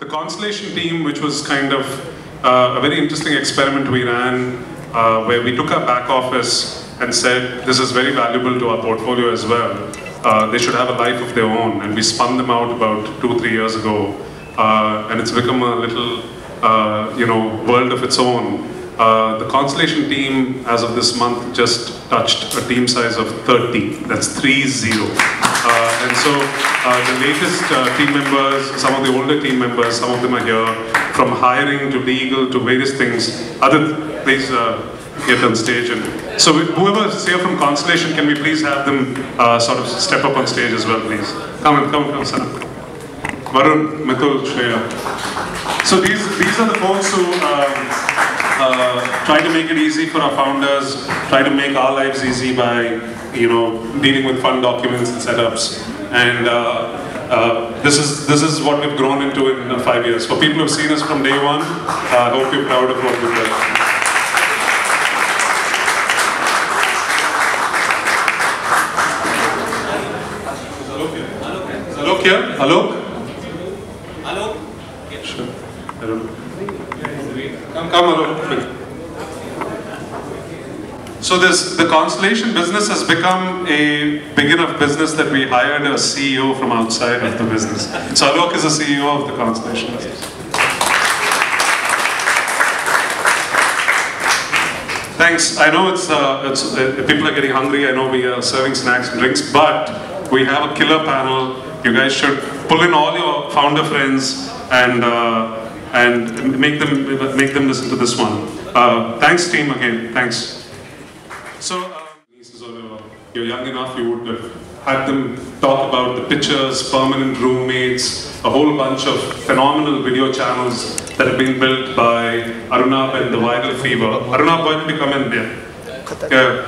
The Constellation team, which was kind of a very interesting experiment we ran, where we took our back office and said, this is very valuable to our portfolio as well. They should have a life of their own, and we spun them out about 2-3 years ago, and it's become a little, world of its own. The Constellation team, as of this month, just touched a team size of 30. That's 30. And so the latest team members, some of the older team members, some of them are here, from hiring to legal to various things. Adit, please get on stage. And so whoever is here from Constellation, can we please have them sort of step up on stage as well, please? Come, Sana. Varun, Mithul, Shreya. So these are the folks who try to make it easy for our founders, try to make our lives easy by, dealing with fun documents and setups. And this is what we've grown into in 5 years. For people who've seen us from day one, I hope you're proud of what we've done. Is Alok here? Alok? Sure. I don't know. Come Alok. So the Constellation business has become a big enough business that we hired a CEO from outside of the business. So Alok is the CEO of the Constellation business. Thanks. I know it's people are getting hungry. I know we are serving snacks and drinks, but we have a killer panel. You guys should pull in all your founder friends and make them listen to this one. Thanks, team, again. Thanks. So, you're young enough, you would have had them talk about the pictures, permanent roommates, a whole bunch of phenomenal video channels that have been built by Arunabh and the Viral Fever. Arunabh, why don't you come in here? Yeah.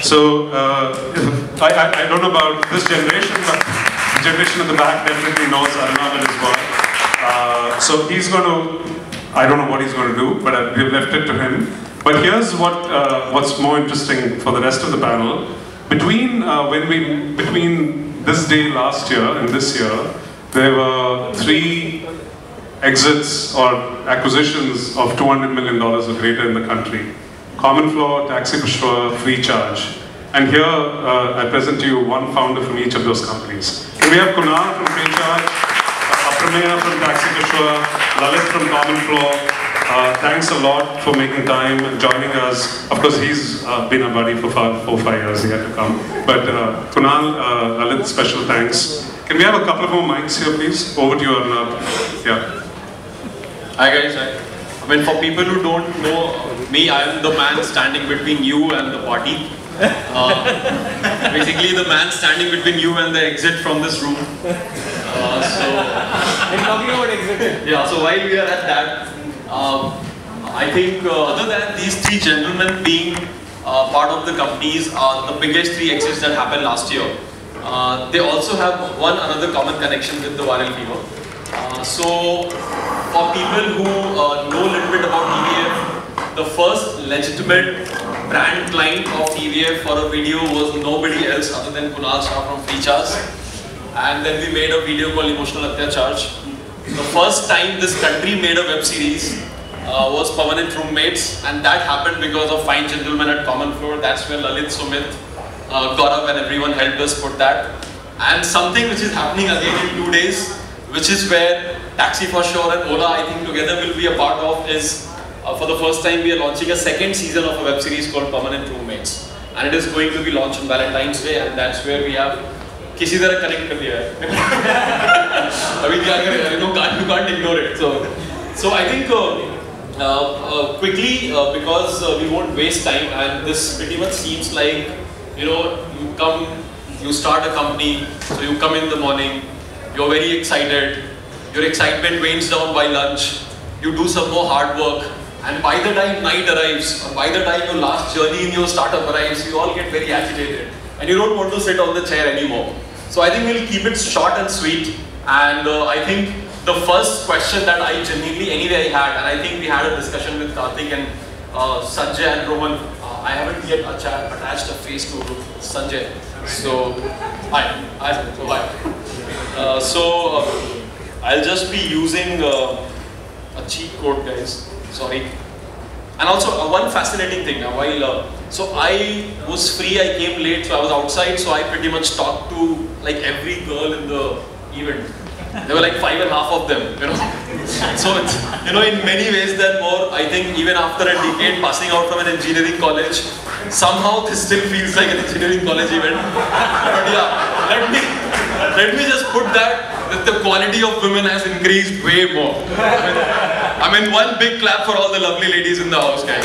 So, I don't know about this generation, but the generation at the back definitely knows Arunabh and his work. So he's going to, I don't know what he's going to do, but we've left it to him. But here's what's more interesting for the rest of the panel. Between this day last year and this year, there were 3 exits or acquisitions of $200 million or greater in the country. Common Floor, TaxiPushpa, FreeCharge. And here, I present to you one founder from each of those companies. And we have Kunal from FreeCharge, Aprameya from TaxiPushpa, Lalit from Common Floor. Thanks a lot for making time and joining us. Of course, he's been a buddy for 4-5 years. He had to come. But Kunal, Lalit, special thanks. Can we have a couple of more mics here, please? Over to you, Arunabh. Yeah. Hi guys. I mean, for people who don't know me, I am the man standing between you and the party. Basically, the man standing between you and the exit from this room. We're talking about exit. Yeah. So while we are at that. I think other than these 3 gentlemen being part of the companies, the biggest 3 exits that happened last year, they also have another common connection with the Viral Fever. So for people who know a little bit about TVF, the first legitimate brand client of TVF for a video was nobody else other than Kunal Shah from FreeCharge. And then we made a video called Emotional Athyacharge. The first time this country made a web series was Permanent Roommates, and that happened because of fine gentlemen at Common Floor. That's where Lalit, Sumit, Gaurav and everyone helped us put that. And something which is happening again in 2 days, which is where Taxi for Sure and Ola, I think together will be a part of, is for the first time we are launching a 2nd season of a web series called Permanent Roommates. And it is going to be launched on Valentine's Day, and that's where we have किसी तरह connect कर दिया है अभी क्या करें you can't ignore it. So I think quickly because we won't waste time, and this pretty much seems like you start a company, so you come in the morning, you're very excited, your excitement wanes down by lunch, you do some more hard work, and by the time night arrives, or by the time your last journey in your startup arrives, you all get very agitated and you don't want to sit on the chair anymore. So I think we'll keep it short and sweet, and I think the first question that I genuinely had, and I think we had a discussion with Karthik and Sanjay and Roman. I haven't yet attached a face to Sanjay. So, hi. I'll just be using a cheat code, guys. Sorry. And also one fascinating thing now, while so I was free, I came late, so I was outside, so I pretty much talked to like every girl in the event. There were like 5.5 of them, you know. So it's, you know, in many ways then more, I think even after a decade passing out from an engineering college, somehow this still feels like an engineering college event. But yeah, let me just put that the quality of women has increased way more. I mean, one big clap for all the lovely ladies in the house, guys.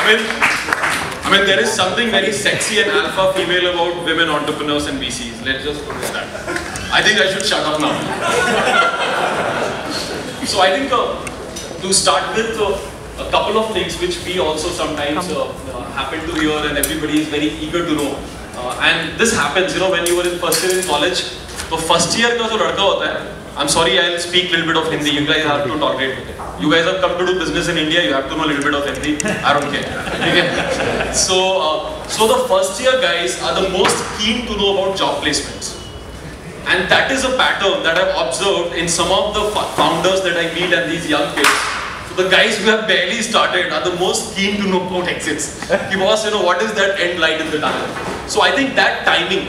I mean, there is something very sexy and alpha female about women entrepreneurs and VCs. Let's just put it that. I think I should shut up now. So I think to start with a couple of things which we also sometimes happen to hear and everybody is very eager to know. And this happens, you know, when you were in first year in college. So first year का जो लड़का होता है, I'm sorry, I'll speak a little bit of Hindi. You guys have to tolerate it. You guys have come to do business in India. You have to know a little bit of Hindi. I don't care. Okay. So the first year guys are the most keen to know about job placements, and that is a pattern that I've observed in some of the founders that I meet and these young kids. So the guys who have barely started are the most keen to know about exits. Because you know what is that end light in the tunnel. So I think that timing.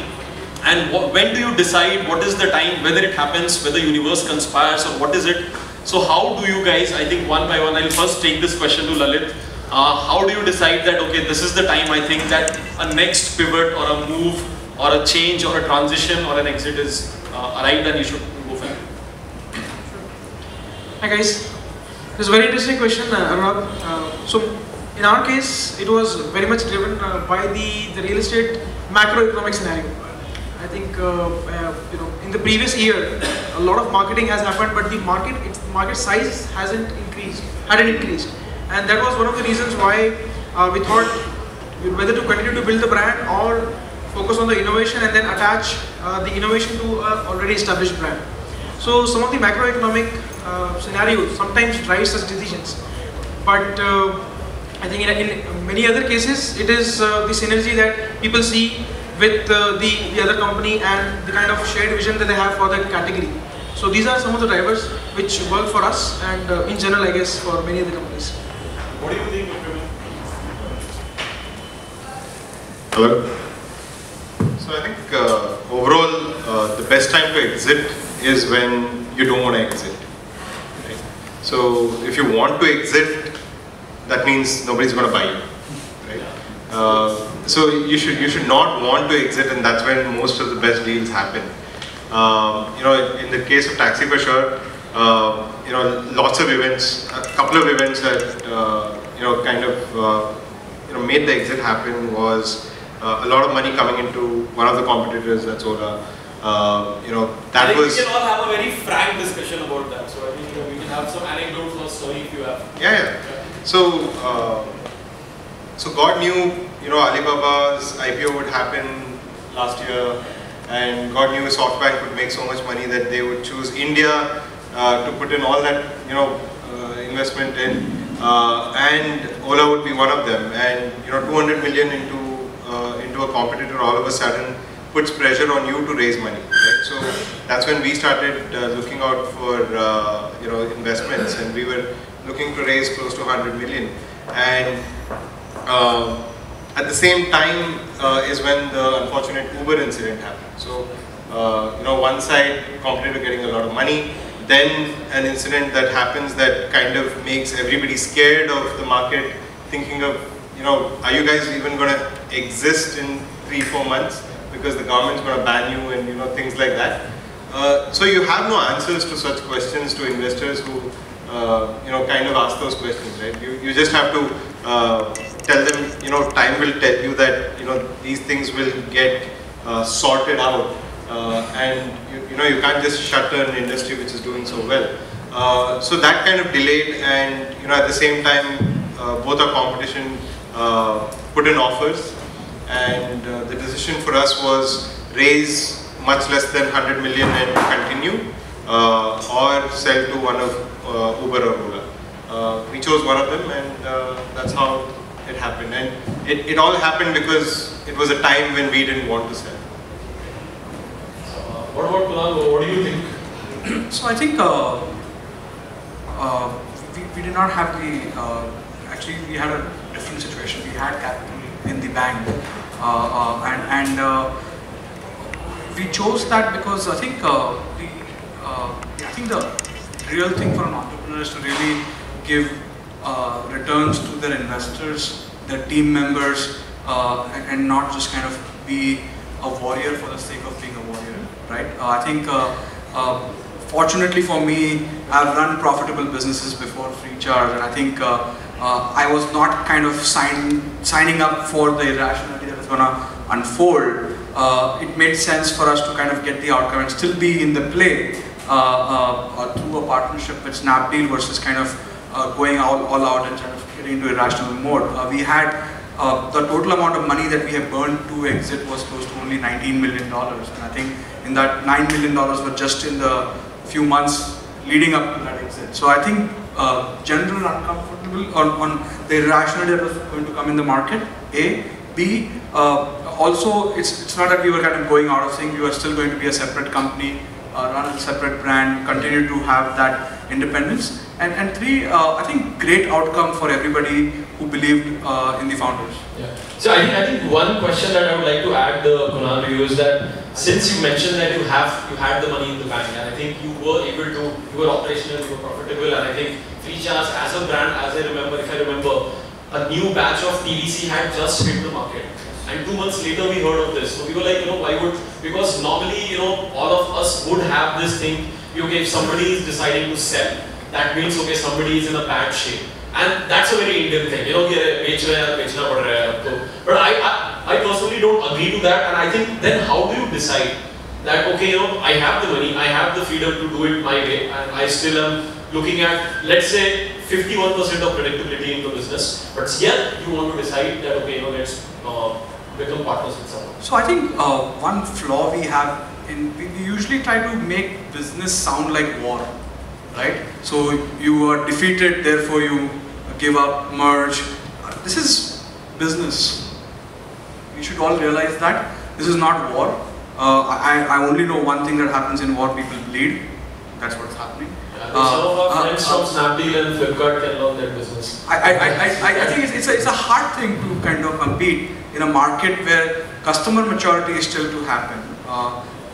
And when do you decide what is the time, whether it happens, whether universe conspires or what is it? So how do you guys, I think one by one, I'll first take this question to Lalit. How do you decide that, okay, this is the time I think that a next pivot or a move or a change or a transition or an exit is arrived and you should go for it? Hi guys, this is a very interesting question, Anurag. So in our case, it was very much driven by the real estate macroeconomic scenario. I think you know, in the previous year, a lot of marketing has happened, but the market size hadn't increased, and that was one of the reasons why we thought whether to continue to build the brand or focus on the innovation and then attach the innovation to an already established brand. So some of the macroeconomic scenarios sometimes drive such decisions, but I think in many other cases, it is the synergy that people see with the other company and the kind of shared vision that they have for that category. So these are some of the drivers which work for us and in general, I guess, for many other companies. What do you think of women? Hello. So I think overall the best time to exit is when you don't want to exit. Right? So if you want to exit, that means nobody's going to buy you. Right? So you should not want to exit, and that's when most of the best deals happen. You know, in the case of Taxi for sure, you know, lots of events, a couple of events that you know kind of you know made the exit happen was a lot of money coming into one of the competitors, that's Ola. You know, that was. We can all have a very frank discussion about that. So I think we can have some anecdotes or story if you have. Yeah. So. So God knew, you know, Alibaba's IPO would happen last year, and God knew SoftBank would make so much money that they would choose India to put in all that, you know, investment in, and Ola would be one of them. And you know, 200 million into a competitor all of a sudden puts pressure on you to raise money. Right? So that's when we started looking out for you know, investments, and we were looking to raise close to 100 million. And at the same time is when the unfortunate Uber incident happened. So, you know, one side, competitor getting a lot of money, then an incident that happens that kind of makes everybody scared of the market, thinking of, you know, are you guys even going to exist in 3-4 months because the government's going to ban you and, you know, things like that. So you have no answers to such questions to investors who, you know, kind of ask those questions, right? You just have to tell them, you know, time will tell you that, you know, these things will get sorted out, and you know, you can't just shutter an industry which is doing so well. So that kind of delayed, and you know, at the same time, both our competition put in offers, and the decision for us was raise much less than 100 million and continue, or sell to one of Uber or Ola. We chose one of them, and that's how it happened. And it all happened because it was a time when we didn't want to sell. What about Kunal? What do you think? So I think we did not have the, actually we had a different situation. We had capital in the bank and we chose that because I think the real thing for an entrepreneur is to really give returns to their investors, their team members, and not just kind of be a warrior for the sake of being a warrior, right? I think fortunately for me, I've run profitable businesses before FreeCharge, and I think I was not kind of signing up for the irrationality that was going to unfold. It made sense for us to kind of get the outcome and still be in the play through a partnership with Snapdeal versus kind of going all out and kind of getting into irrational mode. We had the total amount of money that we have burned to exit was close to only $19 million, and I think in that $9 million were just in the few months leading up to that exit. So I think general uncomfortable on the irrationality that was going to come in the market, A. B. Also, it's not that we were kind of going out of sync. We were still going to be a separate company, run a separate brand, continue to have that independence. And three, I think great outcome for everybody who believed in the founders. Yeah. So I think one question that I would like to add, Kunal, to you is that since you mentioned that you had the money in the bank, and I think you were operational, you were profitable, and I think FreeCharge as a brand, if I remember, a new batch of TVC had just hit the market. And 2 months later we heard of this. So we were like, because normally, all of us would have this thing, okay, if somebody is deciding to sell, that means, okay, somebody is in a bad shape. And that's a very Indian thing, but I personally don't agree to that, and I think then how do you decide that, okay, I have the money, I have the freedom to do it my way, and I still am looking at, let's say, 51% of predictability in the business, but yet you want to decide that, okay, let's become partners with someone. So I think one flaw we have, we usually try to make business sound like war, right? So you are defeated, therefore you give up, merge. This is business. We should all realize that this is not war. I only know one thing that happens in war: people bleed. That's what's happening. Some of our friends from Snapdeal and Flipkart can learn their business. I think it's a hard thing to kind of compete in a market where customer maturity is still to happen.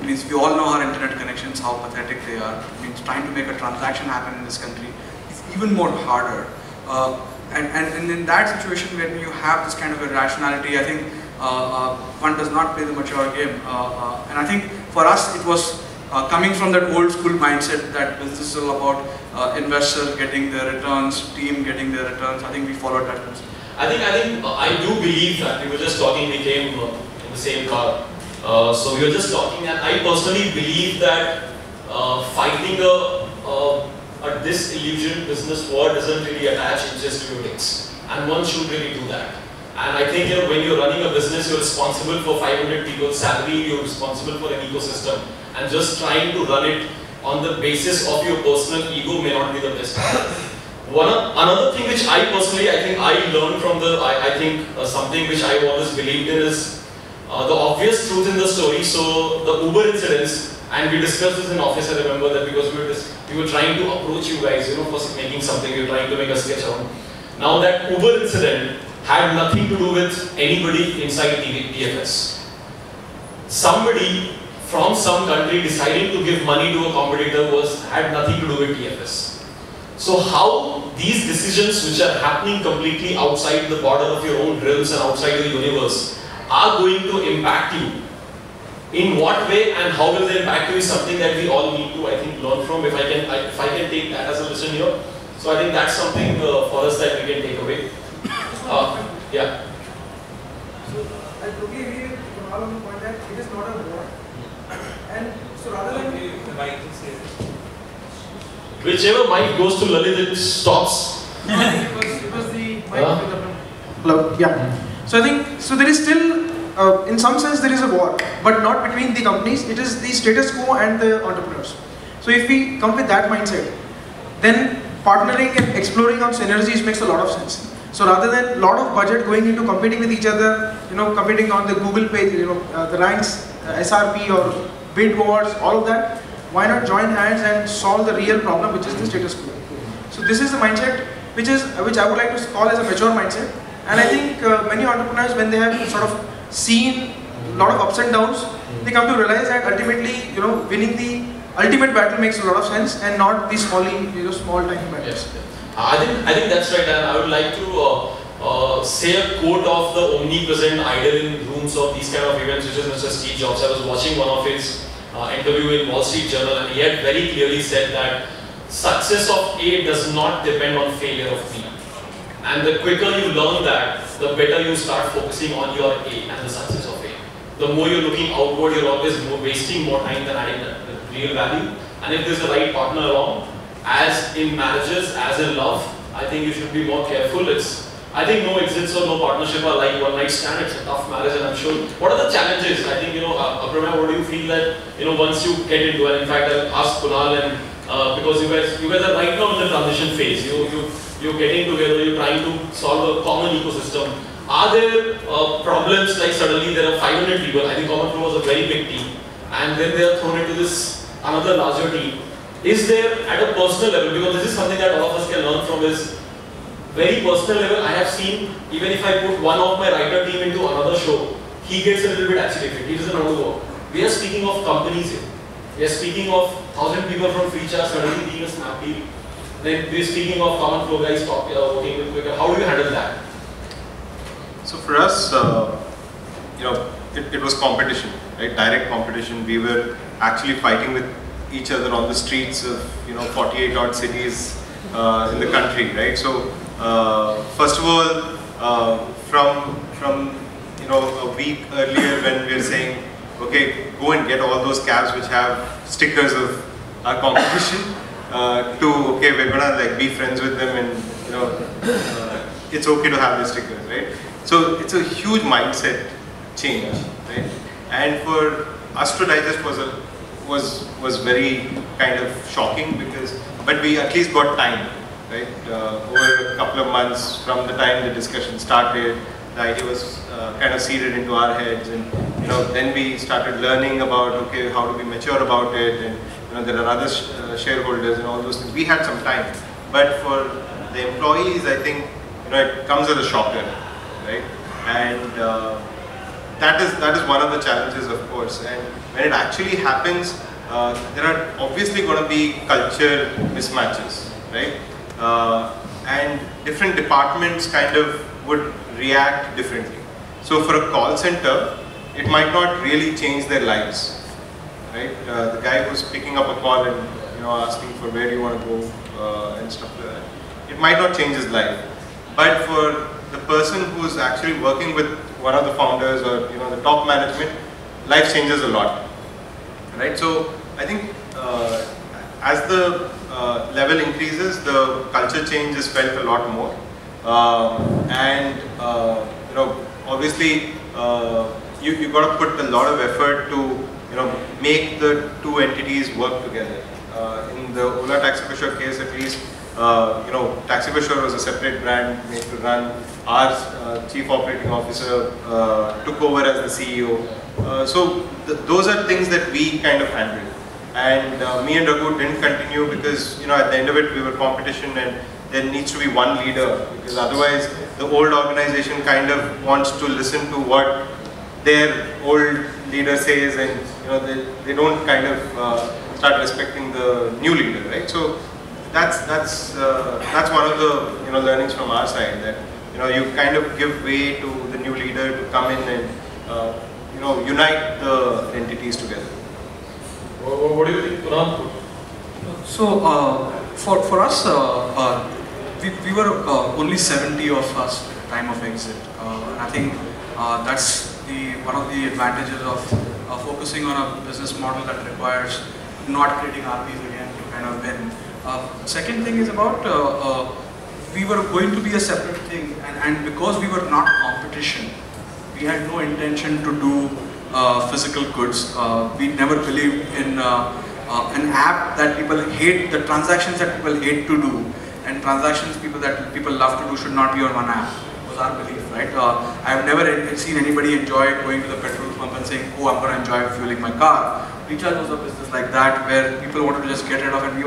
Means we all know our internet connections, how pathetic they are. Means trying to make a transaction happen in this country is even more harder. And in that situation, when you have this kind of irrationality, I think one does not play the mature game. And I think for us, it was coming from that old school mindset that business is all about investors getting their returns, team getting their returns. I think we followed that principle. I do believe that we were just talking, we came in the same car. So we were just talking, and I personally believe that fighting a disillusioned business war doesn't really attach inches to your legs, and one should really do that. And I think when you're running a business, you're responsible for 500 people's salary, you're responsible for an ecosystem, and just trying to run it on the basis of your personal ego may not be the best. Another thing which I personally, I learned from something which I've always believed in is the obvious truth in the story. So the Uber incidents, and we discussed this in office, I remember that, because we were trying to approach you guys, for making something, we were trying to make a sketch around. Now that Uber incident had nothing to do with anybody inside TFS. Somebody from some country deciding to give money to a competitor had nothing to do with TFS. So how these decisions which are happening completely outside the border of your own realms and outside the universe are going to impact you. In what way and how will they impact you is something that we all need to, learn from. If I can take that as a lesson here. So I think that's something for us that we can take away. Yeah. So I totally agree with Kunal on the point that it is not a war. And so rather than whichever mic goes to Lalit, it stops. it was the mic with the plug. Yeah. So I think there is still, in some sense, there is a war, but not between the companies. It is the status quo and the entrepreneurs. So if we come with that mindset, then partnering and exploring on synergies makes a lot of sense. So rather than a lot of budget going into competing with each other, competing on the Google page, the ranks, SRP or bid wars, all of that. Why not join hands and solve the real problem, which is the status quo? So this is the mindset which I would like to call as a mature mindset. And I think many entrepreneurs, when they have sort of seen a lot of ups and downs, they come to realize that ultimately, winning the ultimate battle makes a lot of sense, and not the small tiny battles. Yes. I think that's right, and I would like to say a quote of the omnipresent idol in rooms of these kind of events, which is Mr. Steve Jobs. I was watching one of his interview in Wall Street Journal, and he had very clearly said that success of A does not depend on failure of B. And the quicker you learn that, the better you start focusing on your A and the success of A. The more you're looking outward, you're always wasting more time than adding the real value. And if there's the right partner along, as in marriages, as in love, I think you should be more careful. I think no exits or no partnership are like one night stand. It's a tough marriage, and I'm sure. What are the challenges? I think, Apramya, what do you feel that, once you get into it? In fact, I'll ask Kunal, and because you guys are right now in the transition phase. You're getting together, you're trying to solve a common ecosystem. Are there problems like suddenly there are 500 people? I think Common Flow was a very big team, and then they are thrown into this another larger team. Is there at a personal level, because this is something that all of us can learn from, is very personal level. I have seen, even if I put one of my writer team into another show, he gets a little bit agitated. He doesn't know how to work. We are speaking of companies here. We are speaking of 1,000 people from Freecharge suddenly being a Snapdeal. Then we are speaking of Common Flow guys working with Quicker. How do you handle that? So for us, it was competition, right? Direct competition. We were actually fighting with each other on the streets of 48 odd cities in the country, right? So first of all, from a week earlier, when we were saying, okay, go and get all those cabs which have stickers of our competition, to okay, we're gonna be friends with them, and it's okay to have the stickers, right? So it's a huge mindset change, right? And for us to digest was very kind of shocking, but we at least got time, right? Over a couple of months from the time the discussion started, the idea was kind of seeded into our heads, and then we started learning about, okay, how do we mature about it, and there are other shareholders and all those things. We had some time, but for the employees, I think it comes as a shocker, right? And that is one of the challenges, of course. And when it actually happens, there are obviously going to be culture mismatches, right? And different departments kind of would react differently. So for a call center, it might not really change their lives, right? The guy who's picking up a call and asking for where do you want to go and stuff like that, it might not change his life. But for the person who's actually working with one of the founders or the top management, life changes a lot, right? So I think as the level increases, the culture change is felt a lot more, and obviously you got to put a lot of effort to make the two entities work together. In the Ola Taxi4Sure case, at least, Taxi4Sure was a separate brand made to run. Our chief operating officer took over as the CEO. So those are things that we kind of handled. And me and Raghu didn't continue because at the end of it we were competition, and there needs to be one leader, because otherwise the old organization kind of wants to listen to what their old leader says, and they don't kind of start respecting the new leader, right? So that's one of the learnings from our side, that you kind of give way to the new leader to come in and unite the entities together. What do you think, Kunal? So for us, we were only 70 of us at the time of exit, and I think that's one of the advantages of focusing on a business model that requires not creating RPs again to kind of win. Second thing is about we were going to be a separate thing, and because we were not competition, we had no intention to do physical goods. We never believed in an app that people hate, the transactions that people hate to do, and transactions that people love to do should not be on one app. Was our belief, right? I've never seen anybody enjoy going to the petrol pump and saying, oh, I'm going to enjoy fueling my car. Recharge was a business like that where people wanted to just get rid of it.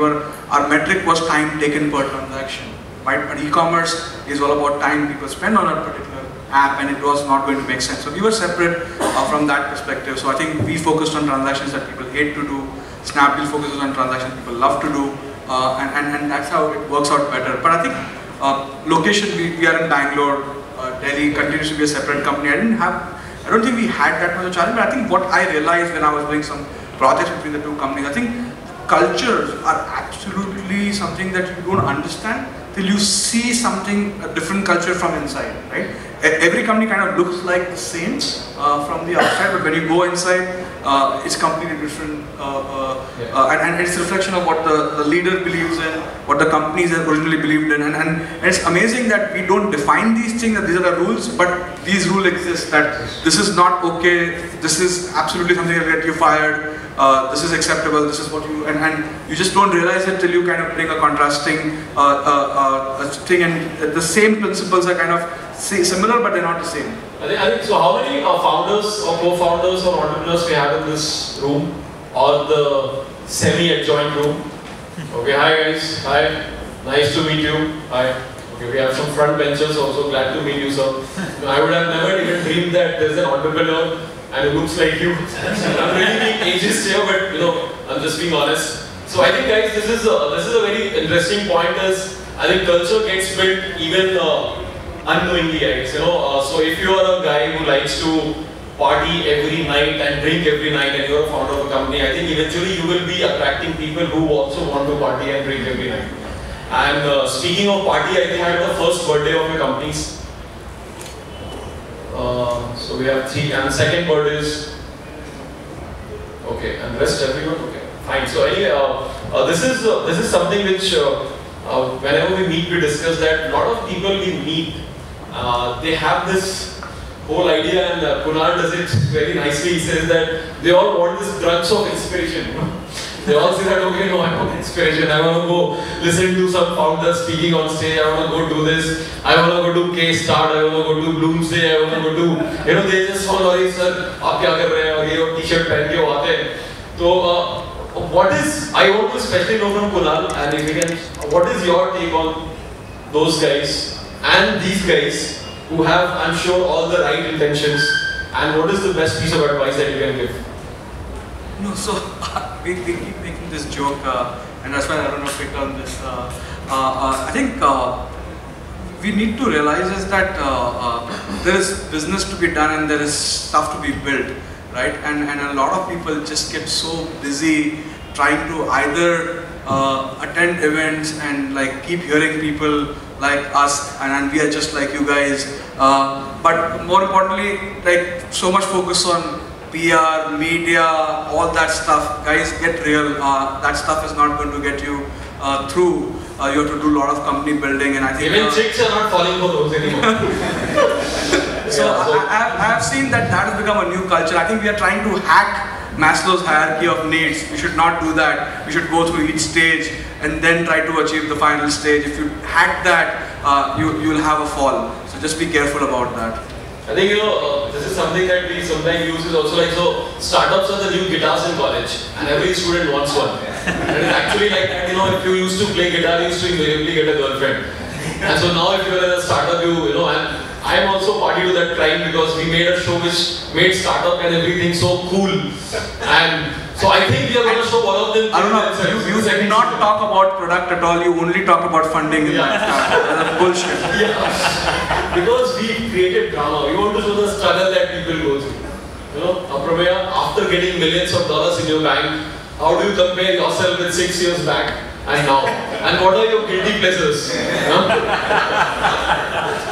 Our metric was time taken per transaction. Right? But e-commerce is all about time people spend on a particular app, and it was not going to make sense. So we were separate from that perspective. So I think we focused on transactions that people hate to do. Snapdeal focuses on transactions people love to do, and that's how it works out better. But I think location, we are in Bangalore. Delhi continues to be a separate company. I don't think we had that much of a challenge, but I think what I realized when I was doing some projects between the two companies, I think cultures are absolutely something that you don't understand till you see something, a different culture from inside, right? Every company kind of looks like the same from the outside, but when you go inside, it's completely different, and it's a reflection of what the leader believes in, what the companies have originally believed in, and it's amazing that we don't define these things, that these are the rules, but these rules exist, that this is not okay, this is absolutely something that will get you fired, this is acceptable, this is what you, and you just don't realize it till you kind of bring a contrasting thing, and the same principles are kind of similar, but they're not the same. I think so. How many founders or co-founders or entrepreneurs we have in this room or the semi-adjoined room? Okay, hi guys. Hi, nice to meet you. Hi. Okay, we have some front benchers also. Glad to meet you, sir. I would have never even dreamed that there's an entrepreneur and it looks like you. I'm really being ageist here, but I'm just being honest. So I think, guys, this is a very interesting point. Is I think culture gets built even unknowingly, I guess. So if you are a guy who likes to party every night and drink every night, and you're a founder of a company, I think eventually you will be attracting people who also want to party and drink every night. And speaking of party, I think I had the first birthday of my companies. So we have 3, and the second birthday is okay, and rest everyone okay. Fine. So anyway, this is something which whenever we meet, we discuss that a lot of people we meet, they have this whole idea, and Kunal does it very nicely. He says that they all want this drugs of inspiration. They all say that, okay, no, I want inspiration. I want to go listen to some founder speaking on stage. I want to go do this. I want to go to K-Start. I want to go to Bloomsday. I want to go to, they just want to say, sir, आप क्या कर रहे हैं? और ये t-shirt पहन के वो आते हैं. So what is, I want to especially know from Kunal, and if you can, what is your take on those guys and these guys who have, I'm sure, all the right intentions, and what is the best piece of advice that you can give? No, so we keep making this joke, and that's why I don't know if we turn this. I think we need to realize is that there is business to be done and there is stuff to be built, right? And a lot of people just get so busy trying to either attend events and like keep hearing people like us, and we are just like you guys. But more importantly, like so much focus on PR, media, all that stuff. Guys, get real. That stuff is not going to get you through. You have to do a lot of company building, and I think even chicks are not falling for those anymore. So I have seen that has become a new culture. I think we are trying to hack Maslow's hierarchy of needs. We should not do that. We should go through each stage and then try to achieve the final stage. If you hack that, you'll have a fall. So just be careful about that. I think this is something that we sometimes use is also like, so startups are the new guitars in college, and every student wants one. And it's actually like that, if you used to play guitar, you used to invariably get a girlfriend. And so now if you're in a startup, and I'm also party to that crime because we made a show which made startup and everything so cool. And so I think we are going to show one of them. I don't know, you did not talk about product at all, you only talk about funding in that startup. That's bullshit. Yeah. Because we created drama. We want to show the struggle that people go through. Aprameya, after getting millions of dollars in your bank, how do you compare yourself with 6 years back and now? And what are your guilty pleasures?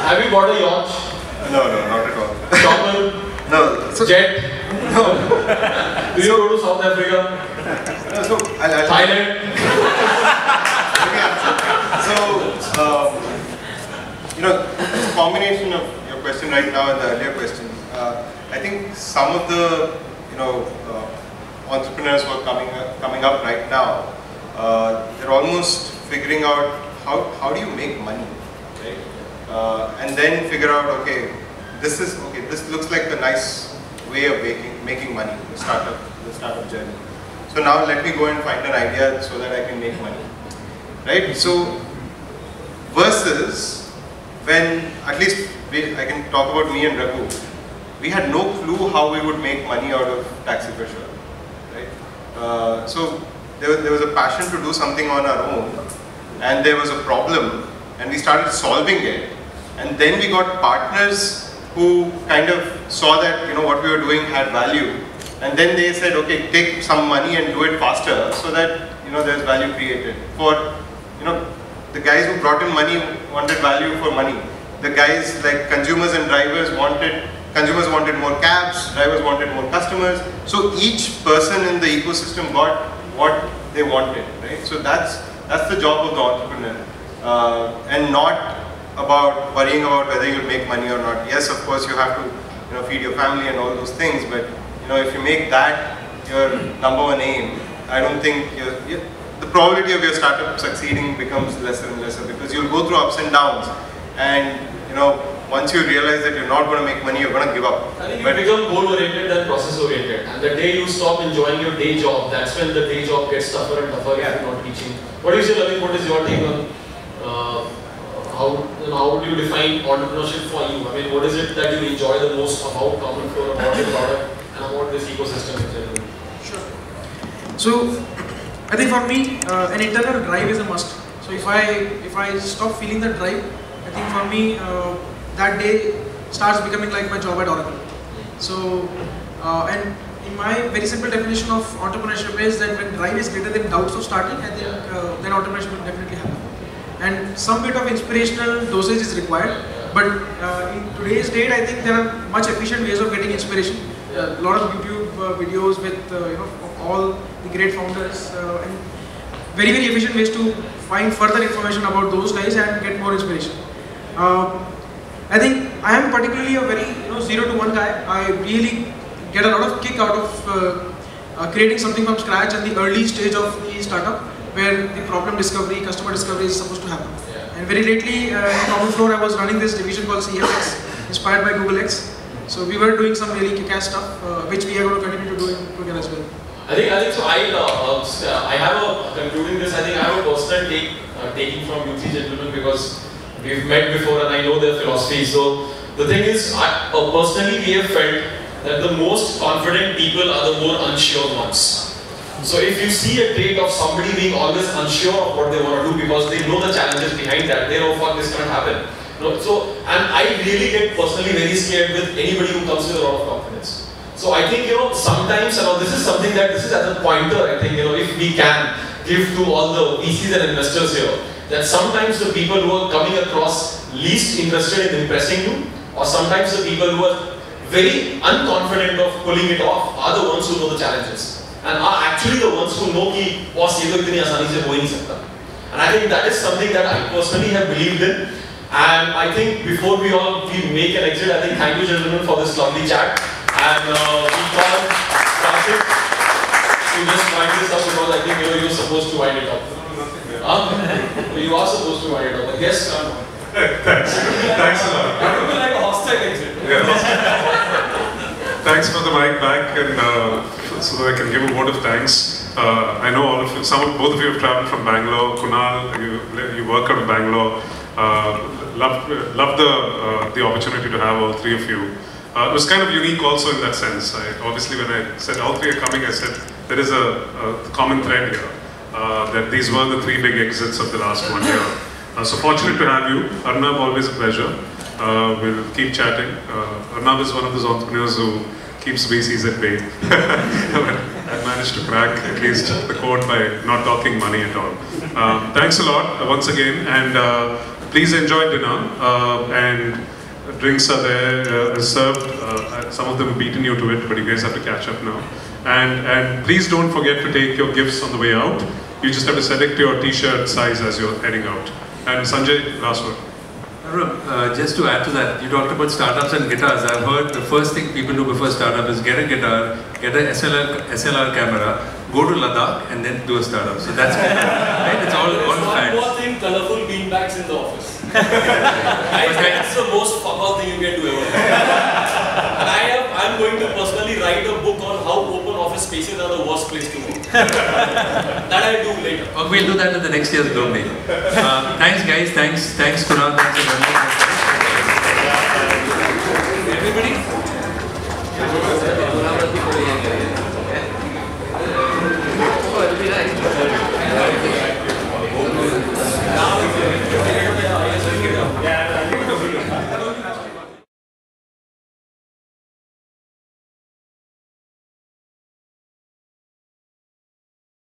Have you bought a yacht? No, not at all. Chopper? No. Jet? No. Do you go to South Africa? So, Thailand? It's a combination of your question right now and the earlier question. I think some of the, entrepreneurs who are coming up right now, they're almost figuring out how do you make money, right? And then figure out, this looks like a nice way of making money, the startup journey. So now let me go and find an idea so that I can make money, right? So versus when, at least I can talk about me and Raghu, we had no clue how we would make money out of Taxi for Sure, right? So there was a passion to do something on our own, and there was a problem, and we started solving it, and then we got partners who kind of saw that, you know, what we were doing had value, and then they said, okay, take some money and do it faster so that, you know, there's value created. For, you know, the guys who brought in money wanted value for money. The guys like consumers and drivers consumers wanted more cabs, drivers wanted more customers. So each person in the ecosystem got what they wanted, right? So that's the job of the entrepreneur, and not about worrying about whether you'll make money or not. Yes, of course, you have to, you know, feed your family and all those things, but, you know, if you make that your number one aim, I don't think the probability of your startup succeeding becomes lesser and lesser, because you'll go through ups and downs, and, you know, once you realize that you're not going to make money, you're going to give up. I think you become goal-oriented than process-oriented, and the day you stop enjoying your day job, that's when the day job gets tougher and tougher if you're not reaching. What do you say, Lalit? What is your take on how do you define entrepreneurship for you? I mean, what is it that you enjoy the most about Common Floor, about your product, and about this ecosystem in general? Sure. So, I think for me, an internal drive is a must. So if I stop feeling the drive, I think for me, that day starts becoming like my job at Oracle. So, and in my very simple definition of entrepreneurship is that when drive is greater than doubts of starting, I think then entrepreneurship will definitely happen. And some bit of inspirational dosage is required, but in today's date, I think there are much efficient ways of getting inspiration. A lot of YouTube videos with you know, all the great founders, and very efficient ways to find further information about those guys and get more inspiration. I think I am particularly a very 0 to 1 guy. I really get a lot of kick out of creating something from scratch at the early stage of the startup, where the problem discovery, customer discovery is supposed to happen. And very lately, in Common Floor, I was running this division called CFX, inspired by Google X. So we were doing some really kick-ass stuff, which we are going to continue to do together as well. I think so. I have a concluding this. I think I have a personal take taking from you three gentlemen, because we've met before and I know their philosophy. So the thing is, personally, we have felt that the most confident people are the more unsure ones. So if you see a trait of somebody being always unsure of what they want to do because they know the challenges behind that, they know, fuck, this can't happen. So, and I really get personally very scared with anybody who comes with a lot of confidence. So I think, sometimes, this is something that, this is as a pointer, I think, if we can give to all the VCs and investors here, that sometimes the people who are coming across least interested in impressing you, or sometimes the people who are very unconfident of pulling it off are the ones who know the challenges. And are actually the ones who know कि boss ये तो इतनी आसानी से हो ही नहीं सकता. And I think that is something that I personally have believed in. And I think before we make an exit, I think thank you gentlemen for this lovely chat. And we call Karthik to just wind this up, because I think you're supposed to wind it up. You are supposed to wind it up. Yes. Thanks a lot. That would be like a hostile exit. Yeah. Thanks for the mic back, and so that I can give a vote of thanks. I know all of you, both of you have traveled from Bangalore. Kunal, you work out of Bangalore. Love the opportunity to have all three of you. It was kind of unique also in that sense. Obviously, when I said all three are coming, I said there is a common thread here, that these were the three big exits of the last 1 year. So fortunate to have you. Arnab, always a pleasure. We'll keep chatting. Arnab is one of those entrepreneurs who keeps VCs at bay. I managed to crack at least the code by not talking money at all. Thanks a lot once again, and please enjoy dinner. And drinks are there, served. Some of them have beaten you to it, but you guys have to catch up now. And please don't forget to take your gifts on the way out. You just have to select your t-shirt size as you're heading out. And Sanjay, last word. Just to add to that, you talked about startups and guitars. I've heard the first thing people do before startup is get a guitar, get a SLR camera, go to Ladakh, and then do a startup. So that's right. It's all one more thing: colorful beanbags in the office. That's the most fuck thing you can do ever. And I'm going to personally write a book on how open office spaces are the worst place to work. That I'll do later. We'll do that at the next year's Globe Day. Thanks guys, thanks Kunal, thanks everyone.